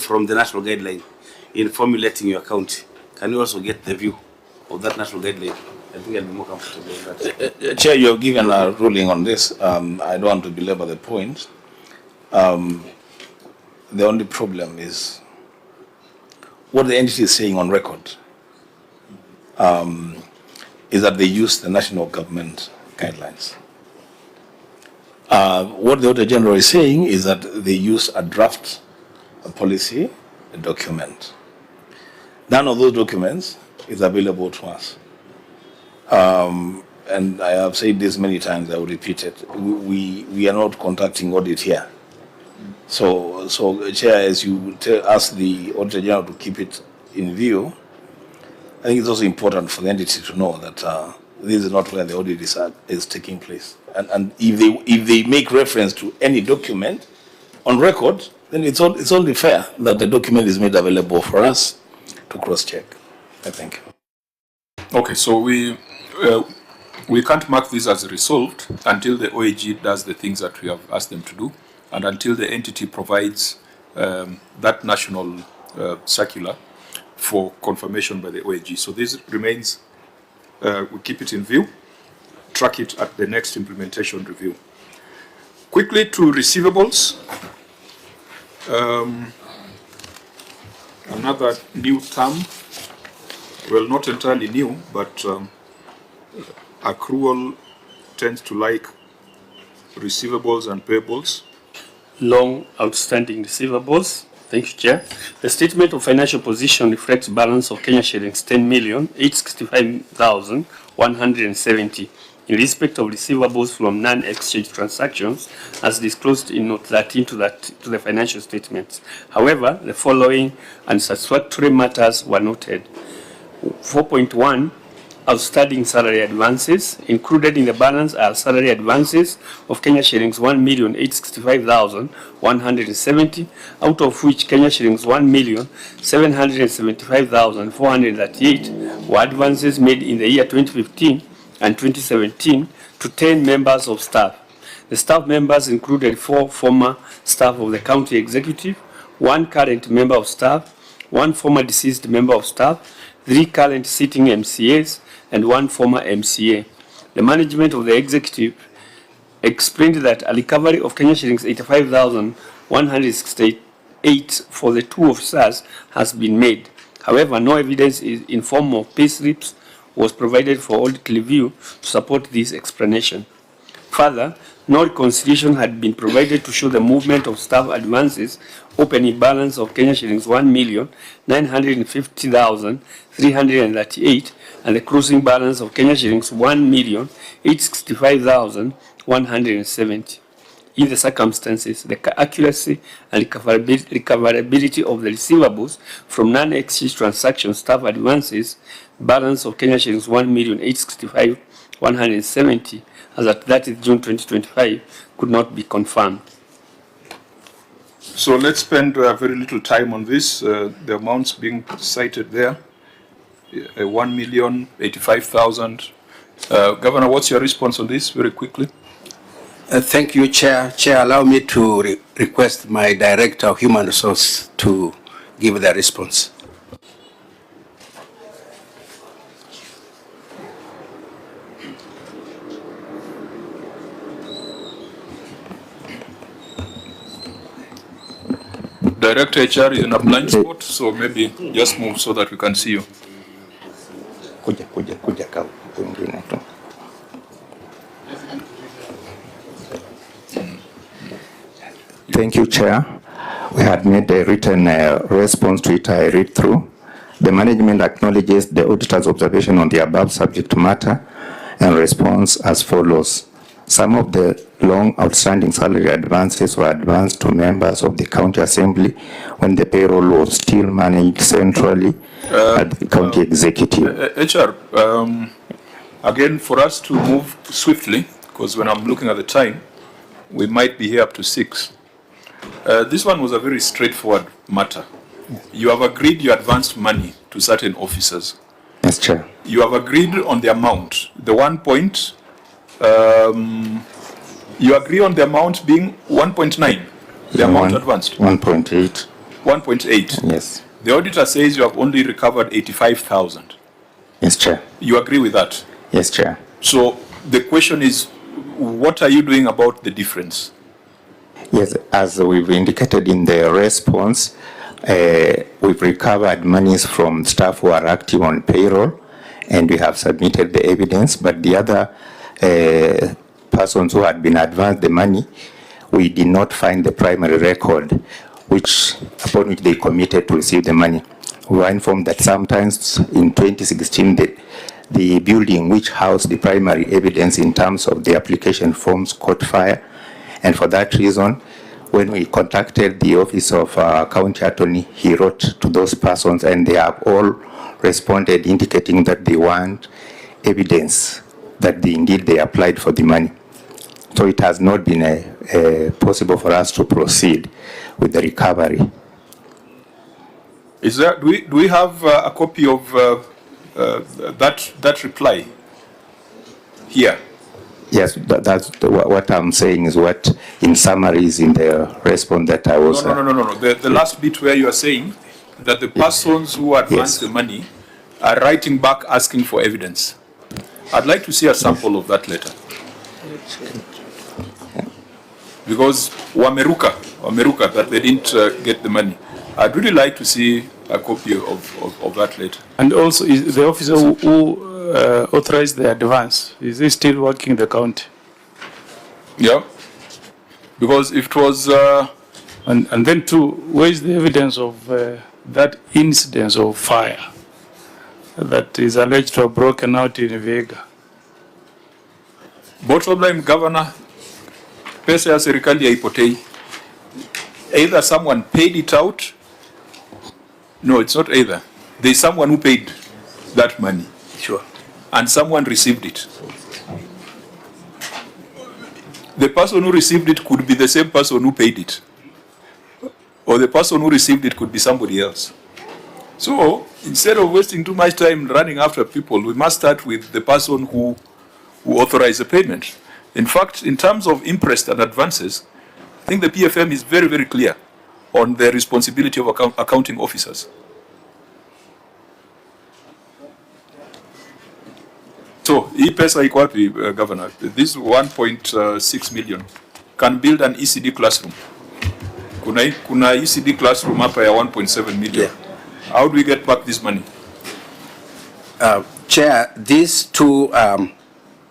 from the national guideline in formulating your county? Can you also get the view of that national guideline? I think I'll be more comfortable with that. Chair, you have given a ruling on this. I don't want to belabor the point. The only problem is what the entity is saying on record is that they use the national government guidelines. What the Auditor General is saying is that they use a draft policy document. None of those documents is available to us. And I have said this many times, I will repeat it. We are not conducting audit here. So Chair, as you ask the Auditor General to keep it in view, I think it's also important for the entity to know that this is not where the audit is taking place. And if they make reference to any document on record, then it's only fair that the document is made available for us to cross-check. I think. Okay, so we can't mark this as resolved until the OAG does the things that we have asked them to do, and until the entity provides that national circular for confirmation by the OAG. So this remains, we keep it in view, track it at the next implementation review. Quickly to receivables. Another new term, well, not entirely new, but accrual tends to like receivables and payables. Long outstanding receivables. Thank you, Chair. The statement of financial position reflects balance of Kenya shillings 10,865,170 in respect of receivables from non-exchange transactions as disclosed in Note 13 to the financial statements. However, the following unsatisfactory matters were noted. 4.1, outstanding salary advances. Included in the balance are salary advances of Kenya shillings 1,865,170, out of which Kenya shillings 1,775,438 were advances made in the year 2015 and 2017 to 10 members of staff. The staff members included 4 former staff of the county executive, 1 current member of staff, 1 former deceased member of staff, 3 current sitting MCAs, and 1 former MCA. The management of the executive explained that a recovery of Kenya shillings 85,168 for the 2 officers has been made. However, no evidence in form of pay slips was provided for audit review to support this explanation. Further, no reconciliation had been provided to show the movement of staff advances opening balance of Kenya shillings 1,950,338 and the closing balance of Kenya shillings 1,865,170. In the circumstances, the accuracy and recoverability of the receivables from non-exchange transaction staff advances balance of Kenya shillings 1,865,170 as at 30th June 2025 could not be confirmed. So let's spend very little time on this. The amounts being cited there, 1,085,000. Governor, what's your response on this very quickly? Thank you, Chair. Chair, allow me to request my Director of Human Resources to give the response. Director HR is in a blind spot, so maybe just move so that we can see you. Thank you, Chair. We had made a written response to it. I read through. The management acknowledges the auditor's observation on the above subject matter and responds as follows. Some of the long outstanding salary advances were advanced to members of the county assembly when the payroll was still managed centrally at the county executive. HR, again, for us to move swiftly, because when I'm looking at the time, we might be here up to 6. This one was a very straightforward matter. You have agreed you advanced money to certain officers. Yes, Chair. You have agreed on the amount. The 1 point, you agree on the amount being 1.9, the amount advanced. 1.8. 1.8. Yes. The auditor says you have only recovered 85,000. Yes, Chair. You agree with that? Yes, Chair. So the question is, what are you doing about the difference? Yes, as we've indicated in the response, we've recovered monies from staff who are active on payroll, and we have submitted the evidence, but the other persons who had been advanced the money, we did not find the primary record upon which they committed to receive the money. We were informed that sometimes in 2016, the building which housed the primary evidence in terms of the application forms caught fire, and for that reason, when we contacted the office of county attorney, he wrote to those persons, and they have all responded indicating that they want evidence that indeed they applied for the money. So it has not been possible for us to proceed with the recovery. Is there? Do we have a copy of that reply here? Yes, that's what I'm saying is what in summary is in the response that I was... No. The last bit where you are saying that the persons who advanced the money are writing back asking for evidence. I'd like to see a sample of that letter. Because wameruka that they didn't get the money. I'd really like to see a copy of that letter. And also, is the officer who authorized the advance, is he still working the county? Yeah. Because if it was... And then too, where is the evidence of that incidence of fire that is alleged to have broken out in Vega? Bottom line, Governor, pesa ya serikali haipotei. Either someone paid it out. No, it's not either. There's someone who paid that money. Sure. And someone received it. The person who received it could be the same person who paid it. Or the person who received it could be somebody else. So, instead of wasting too much time running after people, we must start with the person who authorized the payment. In fact, in terms of interest and advances, I think the PFM is very, very clear on the responsibility of accounting officers. So, hii pesa iko wapi, Governor? This 1.6 million can build an ECD classroom. Kuna ECD classroom hapa ya 1.7 million. Yeah. How do we get back this money? Chair, these two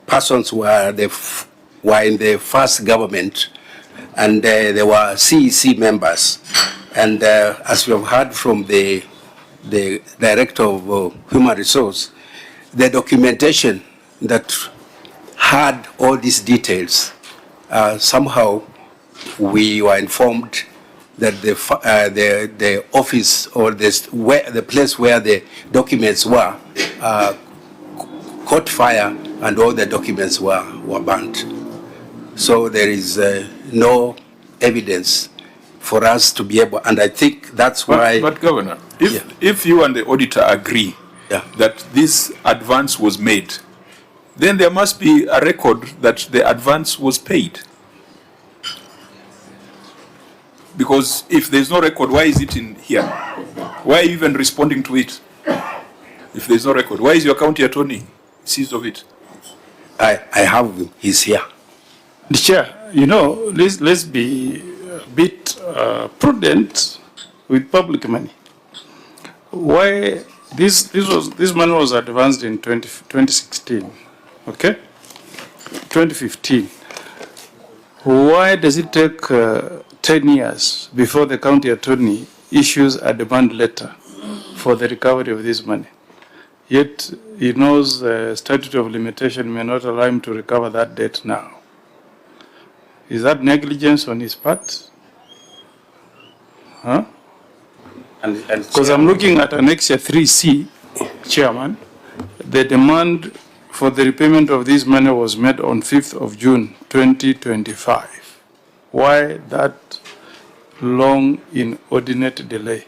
persons were in the first government, and they were CEC members. And as we have heard from the Director of Human Resource, the documentation that had all these details, somehow we were informed that the office or the place where the documents were caught fire, and all the documents were burnt. So there is no evidence for us to be able, and I think that's why... But Governor, if you and the auditor agree that this advance was made, then there must be a record that the advance was paid. Because if there's no record, why is it in here? Why are you even responding to it? If there's no record, why is your county attorney seized of it? I have him. He's here. The Chair, let's be a bit prudent with public money. Why this money was advanced in 2016, okay? 2015. Why does it take 10 years before the county attorney issues a demand letter for the recovery of this money? Yet he knows the statute of limitation may not allow him to recover that debt now. Is that negligence on his part? Huh? Because I'm looking at Annexure 3C, Chairman. The demand for the repayment of this money was made on 5th of June, 2025. Why that long inordinate delay?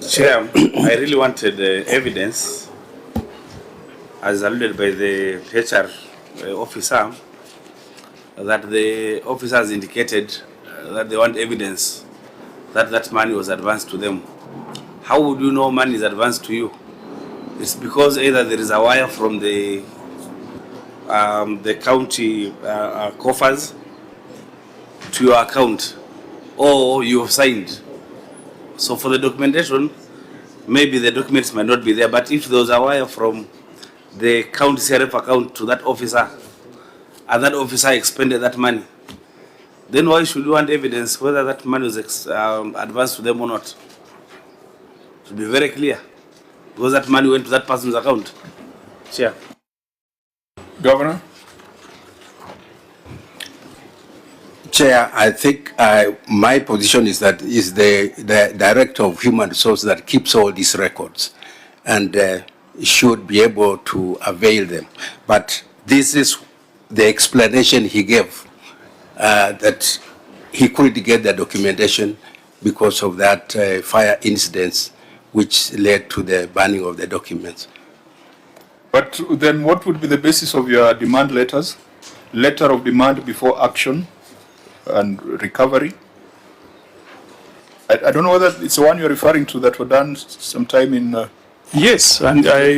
Chair, I really wanted evidence, as alluded by the HR officer, that the officers indicated that they want evidence that that money was advanced to them. How would you know money is advanced to you? It's because either there is a wire from the county coffers to your account, or you have signed. So for the documentation, maybe the documents might not be there, but if there was a wire from the county CRF account to that officer, and that officer expended that money, then why should you want evidence whether that money was advanced to them or not? It should be very clear, because that money went to that person's account. Chair. Governor? Chair, I think my position is that is the Director of Human Resources that keeps all these records and should be able to avail them. But this is the explanation he gave, that he couldn't get the documentation because of that fire incidents which led to the burning of the documents. But then what would be the basis of your demand letters? Letter of demand before action and recovery? I don't know whether it's the one you're referring to that were done sometime in... Yes, and I